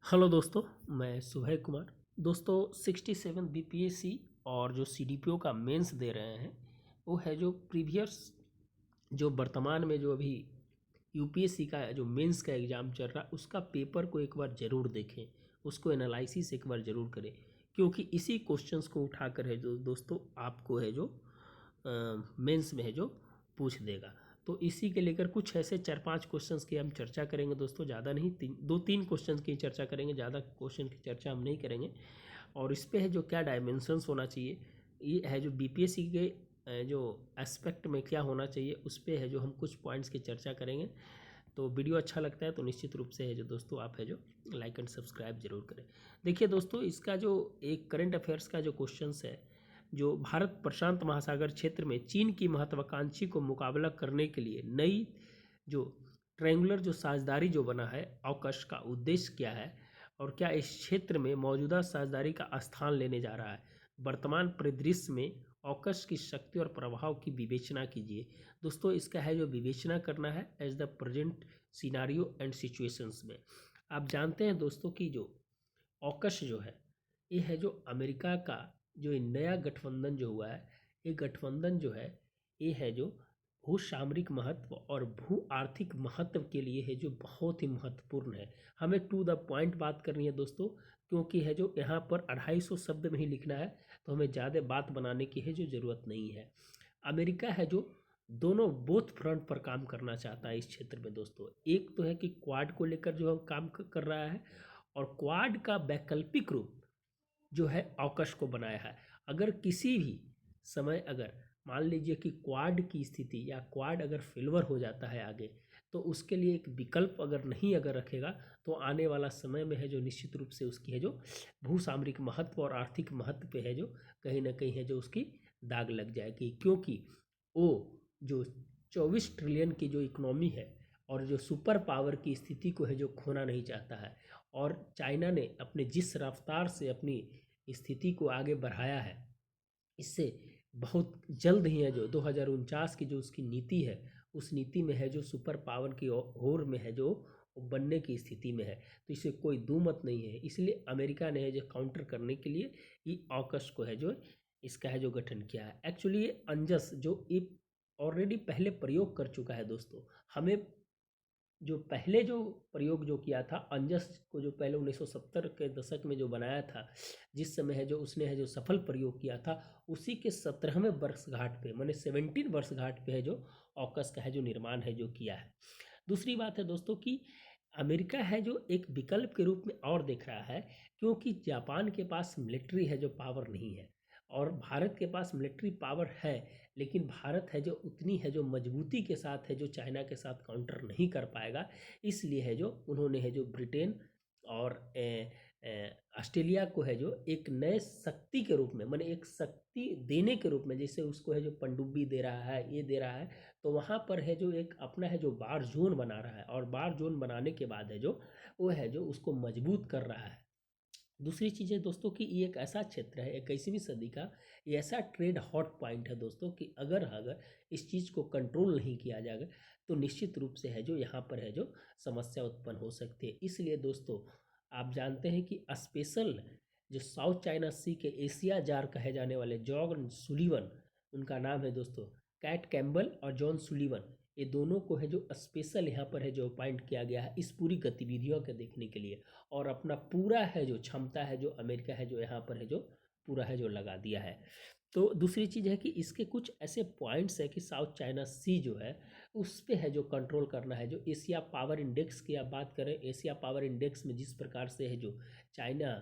Hello दोस्तों, मैं सुबह कुमार। दोस्तों 67 बीपीएससी और जो सीडीपीओ का मेंस दे रहे हैं वो है जो प्रीवियस जो वर्तमान में जो अभी यूपीएससी का जो मेंस का एग्ज़ाम चल रहा है उसका पेपर को एक बार ज़रूर देखें, उसको एनालिसिस एक बार ज़रूर करें, क्योंकि इसी क्वेश्चंस को उठाकर है जो दोस्तों आपको है जो मेंस में है जो पूछ देगा। तो इसी के लेकर कुछ ऐसे 4-5 क्वेश्चंस की हम चर्चा करेंगे दोस्तों, ज़्यादा नहीं, 2-3 क्वेश्चंस की चर्चा करेंगे, ज़्यादा क्वेश्चन की चर्चा हम नहीं करेंगे। और इस पे है जो क्या डायमेंशंस होना चाहिए, ये है जो बीपीएससी के जो एस्पेक्ट में क्या होना चाहिए उस पे है जो हम कुछ पॉइंट्स की चर्चा करेंगे। तो वीडियो अच्छा लगता है तो निश्चित रूप से है जो दोस्तों आप है जो लाइक एंड सब्सक्राइब जरूर करें। देखिए दोस्तों, इसका जो एक करंट अफेयर्स का जो क्वेश्चंस है, जो भारत प्रशांत महासागर क्षेत्र में चीन की महत्वाकांक्षी को मुकाबला करने के लिए नई जो ट्रायंगुलर जो साझेदारी जो बना है ऑकस का उद्देश्य क्या है, और क्या इस क्षेत्र में मौजूदा साझेदारी का स्थान लेने जा रहा है। वर्तमान परिदृश्य में ऑकस की शक्ति और प्रभाव की विवेचना कीजिए। दोस्तों इसका है जो विवेचना करना है as the present scenario and situations में। आप जानते हैं दोस्तों कि जो ऑकस जो है ये है जो अमेरिका का जो ये नया गठबंधन जो हुआ है, ये गठबंधन जो है ये है जो भू सामरिक महत्व और भू आर्थिक महत्व के लिए है जो बहुत ही महत्वपूर्ण है। हमें टू द पॉइंट बात करनी है दोस्तों, क्योंकि है जो यहाँ पर 250 शब्द में ही लिखना है, तो हमें ज़्यादा बात बनाने की है जो ज़रूरत नहीं है। अमेरिका है जो दोनों बोथ फ्रंट पर काम करना चाहता है इस क्षेत्र में दोस्तों। एक तो है कि क्वाड को लेकर जो हम काम कर रहा है, और क्वाड का वैकल्पिक रूप जो है ऑकस को बनाया है। अगर किसी भी समय अगर मान लीजिए कि क्वाड की स्थिति या क्वाड अगर फेलवर हो जाता है आगे, तो उसके लिए एक विकल्प अगर नहीं अगर रखेगा तो आने वाला समय में है जो निश्चित रूप से उसकी है जो भू सामरिक महत्व और आर्थिक महत्व पे है जो कहीं ना कहीं है जो उसकी दाग लग जाएगी, क्योंकि वो जो 24 ट्रिलियन की जो इकोनॉमी है और जो सुपर पावर की स्थिति को है जो खोना नहीं चाहता है। और चाइना ने अपने जिस रफ्तार से अपनी स्थिति को आगे बढ़ाया है, इससे बहुत जल्द ही है जो 2049 की जो उसकी नीति है, उस नीति में है जो सुपर पावर की होड़ में है जो बनने की स्थिति में है। तो इसे कोई दो मत नहीं है, इसलिए अमेरिका ने है जो काउंटर करने के लिए ये ऑकस को है जो इसका है जो गठन किया है। एक्चुअली ये अंजस जो ये ऑलरेडी पहले प्रयोग कर चुका है दोस्तों। हमें जो पहले जो प्रयोग जो किया था अंजस को, जो पहले 1970 के दशक में जो बनाया था, जिस समय है जो उसने है जो सफल प्रयोग किया था, उसी के 17वें वर्षगांठ पे माने 17 वर्षगांठ पे है जो ऑकस का है जो निर्माण है जो किया है। दूसरी बात है दोस्तों कि अमेरिका है जो एक विकल्प के रूप में और देख रहा है, क्योंकि जापान के पास मिलिट्री है जो पावर नहीं है, और भारत के पास मिलिट्री पावर है, लेकिन भारत है जो उतनी है जो मजबूती के साथ है जो चाइना के साथ काउंटर नहीं कर पाएगा। इसलिए है जो उन्होंने है जो ब्रिटेन और ऑस्ट्रेलिया को है जो एक नए शक्ति के रूप में माने एक शक्ति देने के रूप में, जैसे उसको है जो पनडुब्बी दे रहा है, ये दे रहा है, तो वहाँ पर है जो एक अपना है जो बार जोन बना रहा है, और बार जोन बनाने के बाद है जो वो है जो उसको मजबूत कर रहा है। दूसरी चीज़ है दोस्तों कि ये एक ऐसा क्षेत्र है 21वीं सदी का, ये ऐसा ट्रेड हॉट पॉइंट है दोस्तों कि अगर अगर इस चीज़ को कंट्रोल नहीं किया जाएगा तो निश्चित रूप से है जो यहाँ पर है जो समस्या उत्पन्न हो सकती है। इसलिए दोस्तों आप जानते हैं कि स्पेशल जो साउथ चाइना सी के एशिया जार कहे जाने वाले जॉन सुलिवन, उनका नाम है दोस्तों कैट कैम्बल और जॉन सुलिवन, ये दोनों को है जो स्पेशल यहाँ पर है जो अपॉइंट किया गया है इस पूरी गतिविधियों के देखने के लिए। और अपना पूरा है जो क्षमता है जो अमेरिका है जो यहाँ पर है जो पूरा है जो लगा दिया है। तो दूसरी चीज़ है कि इसके कुछ ऐसे पॉइंट्स है कि साउथ चाइना सी जो है उस पे है जो कंट्रोल करना है। जो एशिया पावर इंडेक्स की आप बात करें, एशिया पावर इंडेक्स में जिस प्रकार से है जो चाइना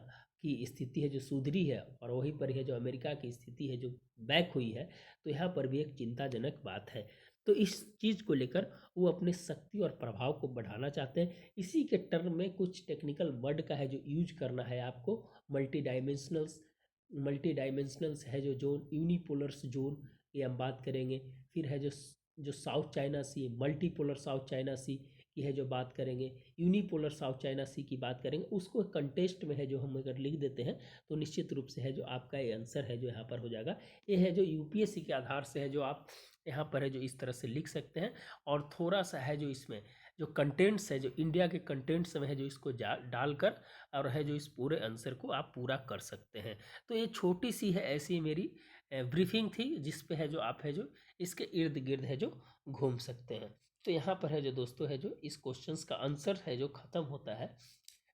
की स्थिति है जो सुधरी है, और वहीं पर है जो अमेरिका की स्थिति है जो बैक हुई है, तो यहाँ पर भी एक चिंताजनक बात है। तो इस चीज़ को लेकर वो अपने शक्ति और प्रभाव को बढ़ाना चाहते हैं। इसी के टर्म में कुछ टेक्निकल वर्ड का है जो यूज करना है आपको। मल्टी डायमेंशनल्स, मल्टी डायमेंशनल्स है जो जोन, यूनिपोलर्स जोन, ये हम बात करेंगे। फिर है जो जो साउथ चाइना सी, मल्टीपोलर साउथ चाइना सी की है जो बात करेंगे, यूनिपोलर साउथ चाइना सी की बात करेंगे। उसको कंटेस्ट में है जो हम अगर लिख देते हैं तो निश्चित रूप से है जो आपका ये आंसर है जो यहाँ पर हो जाएगा। ये है जो यूपीएससी के आधार से है जो आप यहाँ पर है जो इस तरह से लिख सकते हैं। और थोड़ा सा है जो इसमें जो कंटेंट्स है, जो इंडिया के कंटेंट्स में है, जो इसको डालकर और है जो इस पूरे आंसर को आप पूरा कर सकते हैं। तो ये छोटी सी है ऐसी मेरी ब्रीफिंग थी, जिस पे है जो आप है जो इसके इर्द गिर्द है जो घूम सकते हैं। तो यहाँ पर है जो दोस्तों है जो इस क्वेश्चंस का आंसर है जो ख़त्म होता है,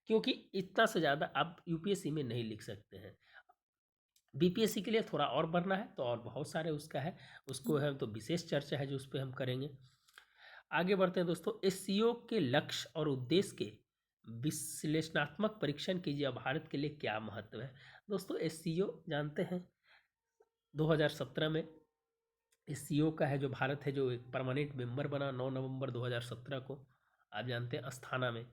क्योंकि इतना से ज़्यादा आप यूपीएससी में नहीं लिख सकते हैं। बीपीएससी के लिए थोड़ा और बढ़ना है तो और बहुत सारे उसका है, उसको है तो विशेष चर्चा है जो उस पर हम करेंगे। आगे बढ़ते हैं दोस्तों। एससीओ के लक्ष्य और उद्देश्य के विश्लेषणात्मक परीक्षण कीजिए, भारत के लिए क्या महत्व है। दोस्तों एससीओ जानते हैं 2017 में एससीओ का है जो भारत है जो एक परमानेंट मेंबर बना 9 नवंबर 2017 को, आप जानते हैं अस्थाना में।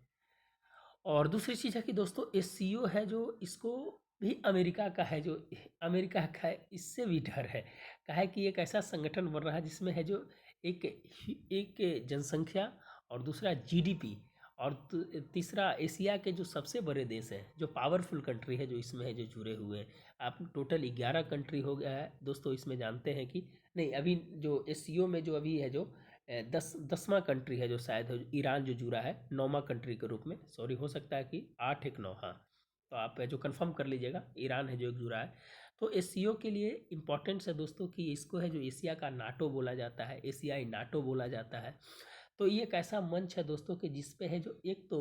और दूसरी चीज़ है कि दोस्तों एससीओ है जो इसको भी अमेरिका का है जो अमेरिका का है, इससे भी डर है। कहा है कि एक ऐसा संगठन बन रहा है जिसमें है जो एक एक जनसंख्या और दूसरा जीडीपी और तीसरा एशिया के जो सबसे बड़े देश हैं, जो पावरफुल कंट्री है जो इसमें है जो जुड़े हुए हैं। आप टोटल 11 कंट्री हो गया है दोस्तों इसमें, जानते हैं कि नहीं। अभी जो एससीओ में जो अभी है जो 10वां कंट्री है जो शायद है ईरान जो जुड़ा है 9वां कंट्री के रूप में, सॉरी हो सकता है कि 8 1 9, हाँ तो आप जो कंफर्म कर लीजिएगा, ईरान है जो एक जुड़ा है। तो एससीओ के लिए इम्पोर्टेंट्स है दोस्तों कि इसको है जो एशिया का नाटो बोला जाता है, एशियाई नाटो बोला जाता है। तो ये एक ऐसा मंच है दोस्तों कि जिस पे है जो एक तो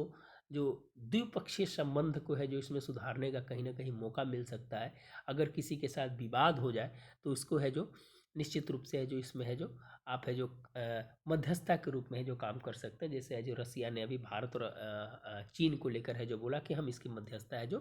जो द्विपक्षीय संबंध को है जो इसमें सुधारने का कहीं ना कहीं मौका मिल सकता है। अगर किसी के साथ विवाद हो जाए तो उसको है जो निश्चित रूप से है जो इसमें है जो आप है जो मध्यस्थता के रूप में है जो काम कर सकते हैं। जैसे है जो रसिया ने अभी भारत और चीन को लेकर है जो बोला कि हम इसकी मध्यस्थता है जो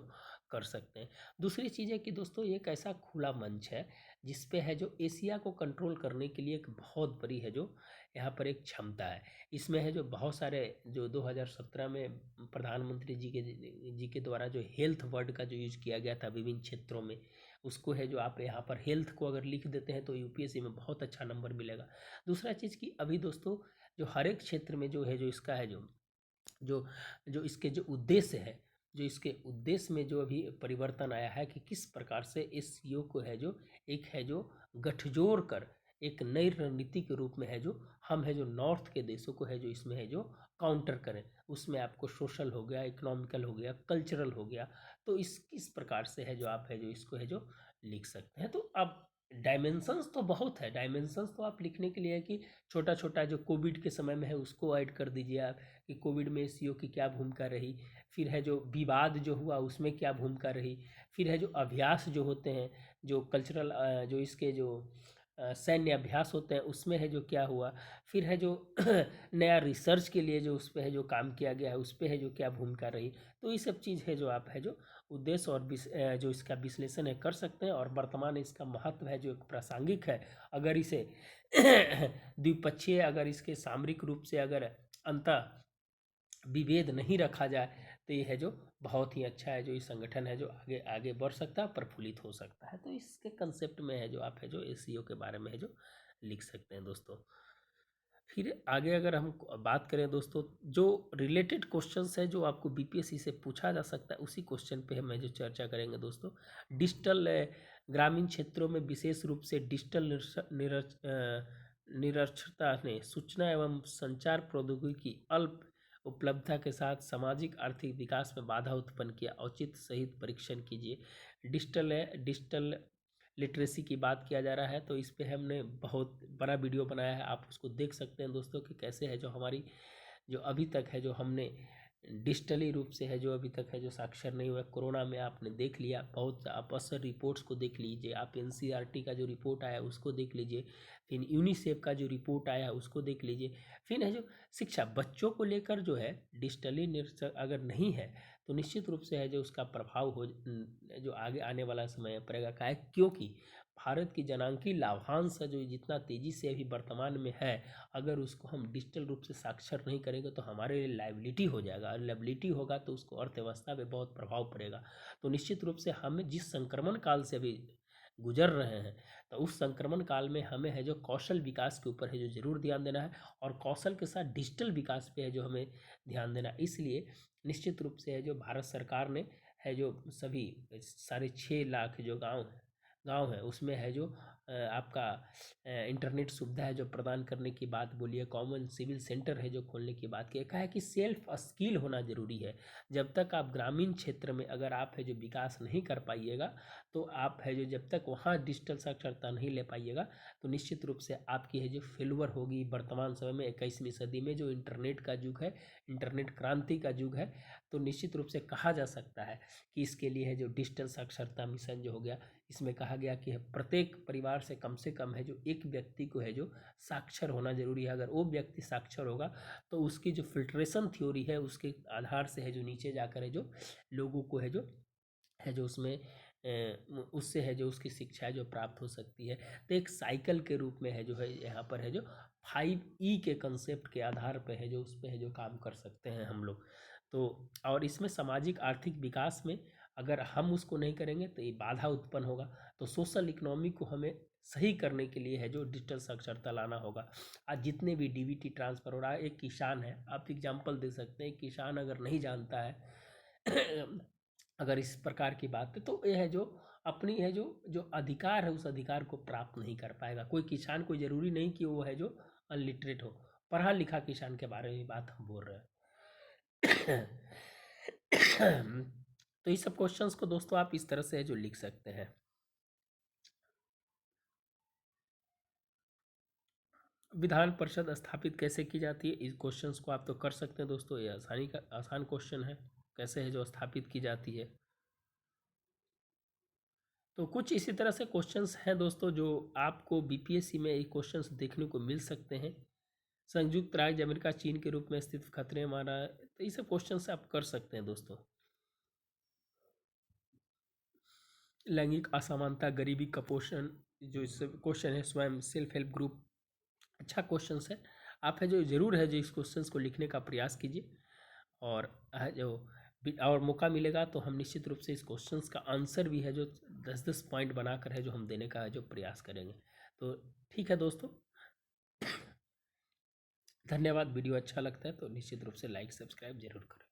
कर सकते हैं। दूसरी चीज़ है कि दोस्तों ये एक ऐसा खुला मंच है जिस पे है जो एशिया को कंट्रोल करने के लिए एक बहुत बड़ी है जो यहाँ पर एक क्षमता है। इसमें है जो बहुत सारे जो 2017 में प्रधानमंत्री जी के द्वारा जो हेल्थ वर्ड का जो यूज किया गया था विभिन्न क्षेत्रों में, उसको है जो आप यहाँ पर हेल्थ को अगर लिख देते हैं तो यूपीएससी में बहुत अच्छा नंबर मिलेगा। दूसरा चीज़ कि अभी दोस्तों जो हर एक क्षेत्र में जो है जो इसका है जो जो जो इसके जो उद्देश्य है, जो इसके उद्देश्य में जो अभी परिवर्तन आया है कि किस प्रकार से इस सीओ को है जो एक है जो गठजोड़ कर एक नई रणनीति के रूप में है जो हम है जो नॉर्थ के देशों को है जो इसमें है जो काउंटर करें। उसमें आपको सोशल हो गया, इकोनॉमिकल हो गया, कल्चरल हो गया। तो इस प्रकार से है जो आप है जो इसको है जो लिख सकते हैं। तो अब डायमेंशंस तो बहुत है, डायमेंशंस तो आप लिखने के लिए है कि छोटा छोटा जो कोविड के समय में है उसको ऐड कर दीजिए आप कि कोविड में एससीओ की क्या भूमिका रही। फिर है जो विवाद जो हुआ उसमें क्या भूमिका रही। फिर है जो अभ्यास जो होते हैं, जो कल्चरल जो इसके जो सैन्य अभ्यास होते हैं उसमें है जो क्या हुआ। फिर है जो नया रिसर्च के लिए जो उस पर है जो काम किया गया है उस पर है जो क्या भूमिका रही। तो ये सब चीज़ है जो आप है जो उद्देश्य और जो इसका विश्लेषण है कर सकते हैं। और वर्तमान इसका महत्व है जो एक प्रासंगिक है। अगर इसे द्विपक्षीय अगर इसके सामरिक रूप से अगर अंत विभेद नहीं रखा जाए तो ये है जो बहुत ही अच्छा है जो ये संगठन है जो आगे आगे बढ़ सकता है, प्रफुल्लित हो सकता है। तो इसके कंसेप्ट में है जो आप है जो एससीओ के बारे में है जो लिख सकते हैं दोस्तों। फिर आगे अगर हम बात करें दोस्तों जो रिलेटेड क्वेश्चंस है जो आपको बीपीएससी से पूछा जा सकता है उसी क्वेश्चन पे हम जो चर्चा करेंगे दोस्तों। डिजिटल ग्रामीण क्षेत्रों में विशेष रूप से डिजिटल निरक्षरता ने सूचना एवं संचार प्रौद्योगिकी की अल्प उपलब्धता के साथ सामाजिक आर्थिक विकास में बाधा उत्पन्न किया। औचित्य सहित परीक्षण कीजिए। डिजिटल लिटरेसी की बात किया जा रहा है तो इस पे हमने बहुत बड़ा वीडियो बनाया है, आप उसको देख सकते हैं दोस्तों कि कैसे है जो हमारी जो अभी तक है जो हमने डिजिटली रूप से है जो अभी तक है जो साक्षर नहीं हुआ। कोरोना में आपने देख लिया बहुत, आप असर रिपोर्ट्स को देख लीजिए, आप एनसीईआरटी का जो रिपोर्ट आया उसको देख लीजिए, फिर यूनिसेफ का जो रिपोर्ट आया उसको देख लीजिए। फिर है जो शिक्षा बच्चों को लेकर जो है डिजिटली निरक्षर अगर नहीं है तो निश्चित रूप से है जो उसका प्रभाव हो जो आगे आने वाला समय पड़ेगा। क्या है क्योंकि भारत की जनांकी लाभांश जो जितना तेज़ी से अभी वर्तमान में है, अगर उसको हम डिजिटल रूप से साक्षर नहीं करेंगे तो हमारे लिए लाइबिलिटी हो जाएगा। और लाइबिलिटी होगा तो उसको अर्थव्यवस्था पे बहुत प्रभाव पड़ेगा। तो निश्चित रूप से हमें जिस संक्रमण काल से अभी गुजर रहे हैं तो उस संक्रमण काल में हमें है जो कौशल विकास के ऊपर है जो ज़रूर ध्यान देना है। और कौशल के साथ डिजिटल विकास पे है जो हमें ध्यान देना है। इसलिए निश्चित रूप से है जो भारत सरकार ने है जो सभी 6.5 लाख जो गांव है उसमें है जो आपका इंटरनेट सुविधा है जो प्रदान करने की बात बोली है, कॉमन सिविल सेंटर है जो खोलने की बात की है। कहा है कि सेल्फ स्किल होना ज़रूरी है। जब तक आप ग्रामीण क्षेत्र में अगर आप है जो विकास नहीं कर पाइएगा, तो आप है जो जब तक वहाँ डिजिटल साक्षरता नहीं ले पाइएगा, तो निश्चित रूप से आपकी है जो फेलुअर होगी। वर्तमान समय में 21वीं सदी में जो इंटरनेट का युग है, इंटरनेट क्रांति का युग है, तो निश्चित रूप से कहा जा सकता है कि इसके लिए है जो डिजिटल साक्षरता मिशन जो हो गया, इसमें कहा गया कि प्रत्येक परिवार से कम है जो एक व्यक्ति को है जो साक्षर होना जरूरी है। अगर वो व्यक्ति साक्षर होगा तो उसकी जो फिल्ट्रेशन थ्योरी है उसके आधार से है जो नीचे जाकर है जो लोगों को है जो उसमें उससे है जो उसकी शिक्षा जो प्राप्त हो सकती है। तो एक साइकिल के रूप में है जो है यहाँ पर है जो 5E के कंसेप्ट के आधार पे है जो उस पे है जो काम कर सकते हैं हम लोग। तो और इसमें सामाजिक आर्थिक विकास में अगर हम उसको नहीं करेंगे तो ये बाधा उत्पन्न होगा। तो सोशल इकोनॉमी को हमें सही करने के लिए है जो डिजिटल साक्षरता लाना होगा। आज जितने भी डीबीटी ट्रांसफ़र हो रहा है, एक किसान है, आप एग्जांपल दे सकते हैं, किसान अगर नहीं जानता है अगर इस प्रकार की बात है तो ये है जो अपनी है जो जो अधिकार है उस अधिकार को प्राप्त नहीं कर पाएगा। कोई किसान को ज़रूरी नहीं कि वो है जो अनलिटरेट हो, पढ़ा लिखा किसान के बारे में बात हम बोल रहे हैं। तो इस सब क्वेश्चंस को दोस्तों आप इस तरह से है जो लिख सकते हैं। विधान परिषद स्थापित कैसे की जाती है, इस क्वेश्चंस को आप तो कर सकते हैं दोस्तों। ये आसान क्वेश्चन है, कैसे है जो स्थापित की जाती है। तो कुछ इसी तरह से क्वेश्चंस हैं दोस्तों जो आपको बीपीएससी में ये क्वेश्चंस देखने को मिल सकते हैं। संयुक्त राज्य अमेरिका चीन के रूप में स्थित खतरे माना, तो ये सब क्वेश्चन आप कर सकते हैं दोस्तों। लैंगिक असमानता, गरीबी, कुपोषण, जो इस क्वेश्चन है, स्वयं सेल्फ हेल्प ग्रुप, अच्छा क्वेश्चन है। आप है जो ज़रूर है जो इस क्वेश्चन को लिखने का प्रयास कीजिए, और जो और मौका मिलेगा तो हम निश्चित रूप से इस क्वेश्चंस का आंसर भी है जो 10-10 पॉइंट बनाकर है जो हम देने का जो प्रयास करेंगे। तो ठीक है दोस्तों, धन्यवाद। वीडियो अच्छा लगता है तो निश्चित रूप से लाइक सब्सक्राइब जरूर करें।